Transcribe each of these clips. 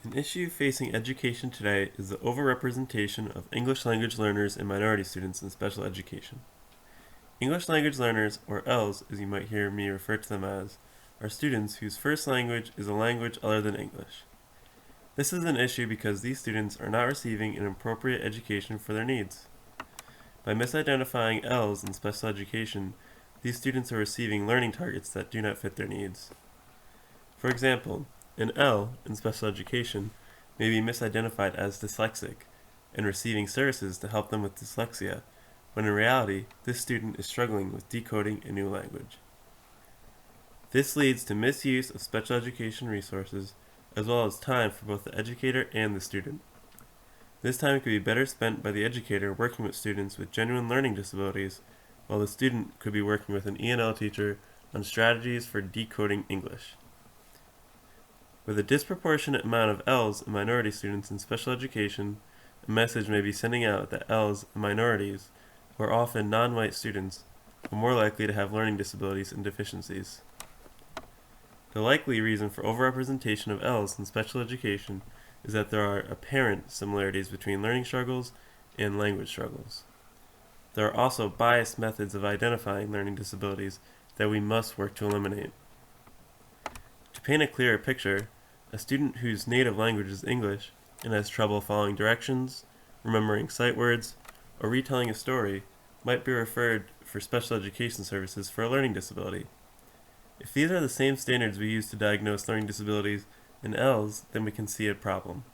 An issue facing education today is the overrepresentation of English language learners and minority students in special education. English language learners, or Ells as you might hear me refer to them as, are students whose first language is a language other than English. This is an issue because these students are not receiving an appropriate education for their needs. By misidentifying Ells in special education, these students are receiving learning targets that do not fit their needs. For example, an L in special education may be misidentified as dyslexic and receiving services to help them with dyslexia, when in reality, this student is struggling with decoding a new language. This leads to misuse of special education resources as well as time for both the educator and the student. This time could be better spent by the educator working with students with genuine learning disabilities, while the student could be working with an E&L teacher on strategies for decoding English. With a disproportionate amount of Ells and minority students in special education, a message may be sending out that Ells and minorities, who are often non-white students, are more likely to have learning disabilities and deficiencies. The likely reason for overrepresentation of Ells in special education is that there are apparent similarities between learning struggles and language struggles. There are also biased methods of identifying learning disabilities that we must work to eliminate. To paint a clearer picture, a student whose native language is English and has trouble following directions, remembering sight words, or retelling a story might be referred for special education services for a learning disability. If these are the same standards we use to diagnose learning disabilities in Ells, then we can see a problem.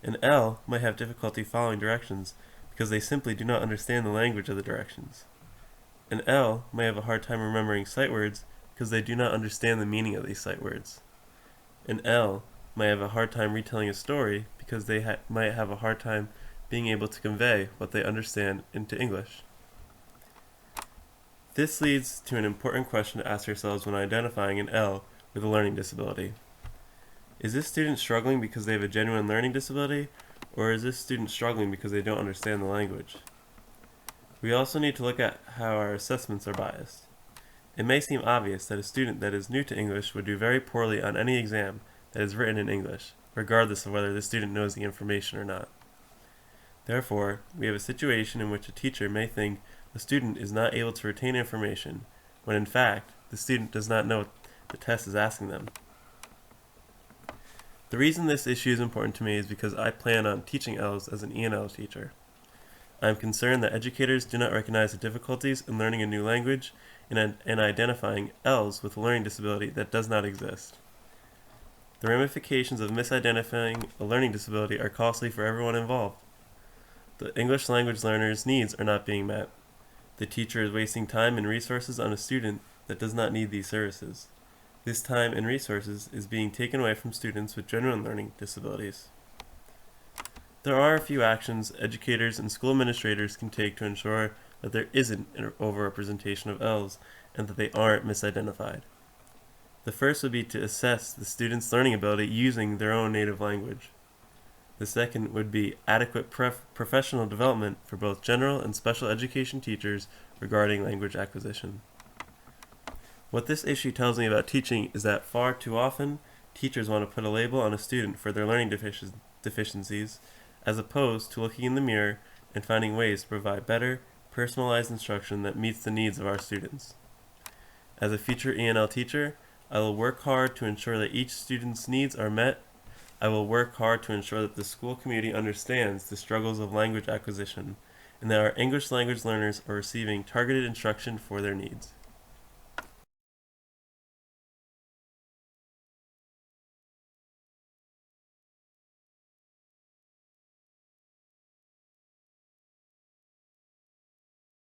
An L might have difficulty following directions because they simply do not understand the language of the directions. An L may have a hard time remembering sight words because they do not understand the meaning of these sight words. An L might have a hard time retelling a story because they might have a hard time being able to convey what they understand into English. This leads to an important question to ask ourselves when identifying an L with a learning disability. Is this student struggling because they have a genuine learning disability, or is this student struggling because they don't understand the language? We also need to look at how our assessments are biased. It may seem obvious that a student that is new to English would do very poorly on any exam that is written in English, regardless of whether the student knows the information or not. Therefore, we have a situation in which a teacher may think the student is not able to retain information, when in fact, the student does not know what the test is asking them. The reason this issue is important to me is because I plan on teaching Ells as an E&L teacher. I am concerned that educators do not recognize the difficulties in learning a new language and identifying Ells with a learning disability that does not exist. The ramifications of misidentifying a learning disability are costly for everyone involved. The English language learner's needs are not being met. The teacher is wasting time and resources on a student that does not need these services. This time and resources is being taken away from students with genuine learning disabilities. There are a few actions educators and school administrators can take to ensure that there isn't an overrepresentation of Ells and that they aren't misidentified. The first would be to assess the student's learning ability using their own native language. The second would be adequate professional development for both general and special education teachers regarding language acquisition. What this issue tells me about teaching is that far too often, teachers want to put a label on a student for their learning deficiencies, as opposed to looking in the mirror and finding ways to provide better, personalized instruction that meets the needs of our students. As a future E&L teacher, I will work hard to ensure that each student's needs are met. I will work hard to ensure that the school community understands the struggles of language acquisition and that our English language learners are receiving targeted instruction for their needs.